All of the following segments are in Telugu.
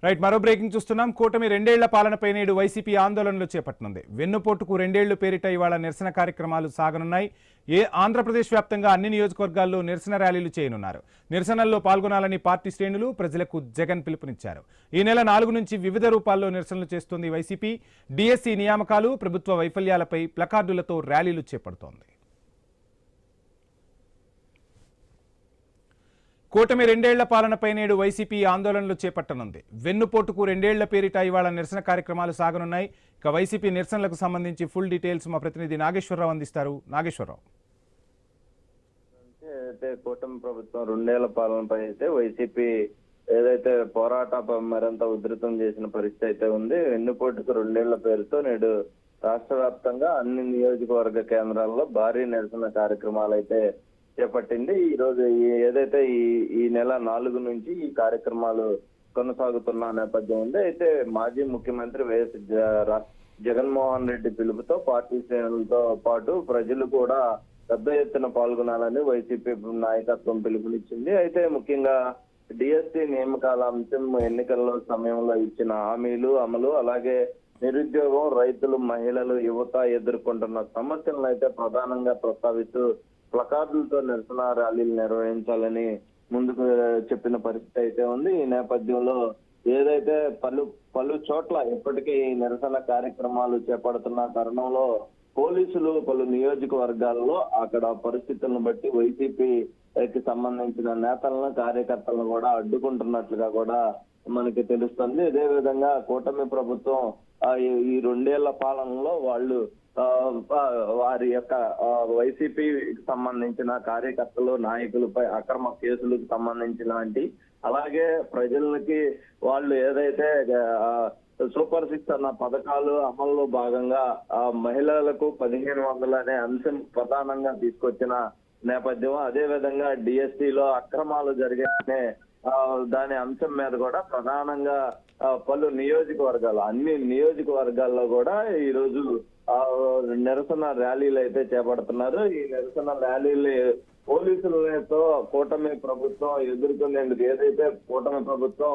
రైట్, మరో బ్రేకింగ్ చూస్తున్నాం. కూటమి రెండేళ్ల పాలనపై నేడు వైసీపీ ఆందోళనలు చేపట్టనుంది. వెన్నుపోటుకు రెండేళ్లు పేరిట ఇవాళ నిరసన కార్యక్రమాలు సాగనున్నాయి. ఆంధ్రప్రదేశ్ వ్యాప్తంగా అన్ని నియోజకవర్గాల్లో నిరసన ర్యాలీలు చేయనున్నారు. నిరసనల్లో పాల్గొనాలని పార్టీ శ్రేణులు ప్రజలకు జగన్ పిలుపునిచ్చారు. ఈ నెల 4 నుంచి వివిధ రూపాల్లో నిరసనలు చేస్తోంది వైసీపీ. డిఎస్సి నియామకాలు, ప్రభుత్వ వైఫల్యాలపై ప్లకార్డులతో ర్యాలీలు చేపడుతోంది. కూటమి రెండేళ్ల పాలనపై నేడు వైసీపీ ఆందోళనలు చేపట్టనుంది. వెన్నుపోటుకు రెండేళ్ల పేరిట ఇవాళ నిరసన కార్యక్రమాలు సాగనున్నాయి. ఇక వైసీపీ నిరసనలకు సంబంధించి ఫుల్ డీటెయిల్స్ మా ప్రతినిధి నాగేశ్వరరావు అందిస్తారు. నాగేశ్వరరావు, అయితే కూటమి ప్రభుత్వం రెండేళ్ల పాలనపై అయితే వైసీపీ ఏదైతే పోరాటం మరింత ఉధృతం చేసిన పరిస్థితి అయితే ఉంది. వెన్నుపోటుకు రెండేళ్ల పేరుతో నేడు రాష్ట్ర వ్యాప్తంగా అన్ని నియోజకవర్గ కేంద్రాల్లో భారీ నిరసన కార్యక్రమాలు అయితే చేపట్టింది. ఈ రోజు ఏదైతే ఈ నెల 4 నుంచి ఈ కార్యక్రమాలు కొనసాగుతున్న నేపథ్యం ఉంది. అయితే మాజీ ముఖ్యమంత్రి వైఎస్ జగన్మోహన్ రెడ్డి పిలుపుతో పార్టీ శ్రేణులతో పాటు ప్రజలు కూడా పెద్ద ఎత్తున పాల్గొనాలని వైసీపీ నాయకత్వం పిలుపునిచ్చింది. అయితే ముఖ్యంగా డిఎస్సి నియామకాల అంశం, ఎన్నికల సమయంలో ఇచ్చిన హామీలు అమలు, అలాగే నిరుద్యోగం, రైతులు, మహిళలు, యువత ఎదుర్కొంటున్న సమస్యలను అయితే ప్రధానంగా ప్రస్తావిస్తూ ప్లకార్డులతో నిరసన ర్యాలీలు నిర్వహించాలని ముందుకు చెప్పిన పరిస్థితి అయితే ఉంది. ఈ నేపథ్యంలో ఏదైతే పలు చోట్ల ఇప్పటికే ఈ నిరసన కార్యక్రమాలు చేపడుతున్న తరుణంలో పోలీసులు పలు నియోజకవర్గాల్లో అక్కడ పరిస్థితులను బట్టి వైసీపీకి సంబంధించిన నేతలను, కార్యకర్తలను కూడా అడ్డుకుంటున్నట్లుగా కూడా మనకి తెలుస్తుంది. అదే విధంగా కూటమి ప్రభుత్వం ఈ రెండేళ్ల పాలనలో వాళ్ళు వారి యొక్క వైసీపీకి సంబంధించిన కార్యకర్తలు, నాయకులపై అక్రమ కేసులకు సంబంధించిన అలాగే ప్రజలకి వాళ్ళు ఏదైతే సూపర్ 6 అన్న పథకాలు అమల్లో భాగంగా మహిళలకు 1500 అనే అంశం ప్రధానంగా తీసుకొచ్చిన నేపథ్యం, అదే విధంగా డిఎస్సిలో అక్రమాలు జరిగాయనే దాని అంశం మీద కూడా ప్రధానంగా పలు నియోజకవర్గాలు, అన్ని నియోజకవర్గాల్లో కూడా ఈ రోజు నిరసన ర్యాలీలు అయితే చేపడుతున్నారు. ఈ నిరసన ర్యాలీలు పోలీసులతో కూటమి ప్రభుత్వం ఎదుర్కొనేందుకు ఏదైతే కూటమి ప్రభుత్వం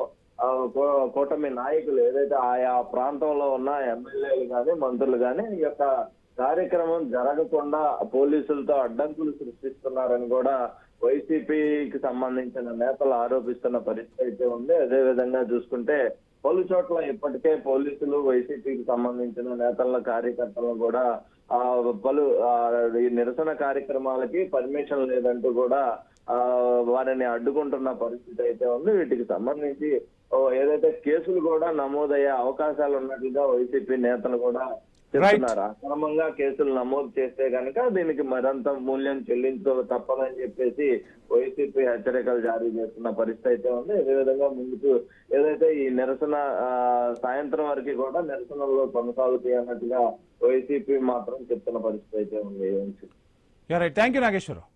కూటమి నాయకులు ఏదైతే ఆయా ప్రాంతంలో ఉన్న ఎమ్మెల్యేలు కానీ, మంత్రులు కానీ ఈ యొక్క కార్యక్రమం జరగకుండా పోలీసులతో అడ్డంకులు సృష్టిస్తున్నారని కూడా వైసీపీకి సంబంధించిన నేతలు ఆరోపిస్తున్న పరిస్థితి అయితే ఉంది. అదే విధంగా చూసుకుంటే పలు చోట్ల ఇప్పటికే పోలీసులు వైసీపీకి సంబంధించిన నేతల, కార్యకర్తలను కూడా పలు ఈ నిరసన కార్యక్రమాలకి పర్మిషన్ లేదంటూ కూడా వారిని అడ్డుకుంటున్న పరిస్థితి అయితే ఉంది. వీటికి సంబంధించి ఏదైతే కేసులు కూడా నమోదయ్యే అవకాశాలు ఉన్నట్లుగా వైసీపీ నేతలు కూడా చెప్తున్నారు. అక్రమంగా కేసులు నమోదు చేస్తే కనుక దీనికి మరింత మూల్యం చెల్లించ తప్పదని చెప్పేసి వైసీపీ హెచ్చరికలు జారీ చేస్తున్న పరిస్థితి అయితే ఉంది. అదేవిధంగా ముందుకు ఏదైతే ఈ నిరసన సాయంత్రం వరకు కూడా నిరసనలో కొనసాగుతాయి అన్నట్టుగా వైసీపీ మాత్రం చెప్తున్న పరిస్థితి అయితే ఉంది. Thank you Nageswararao.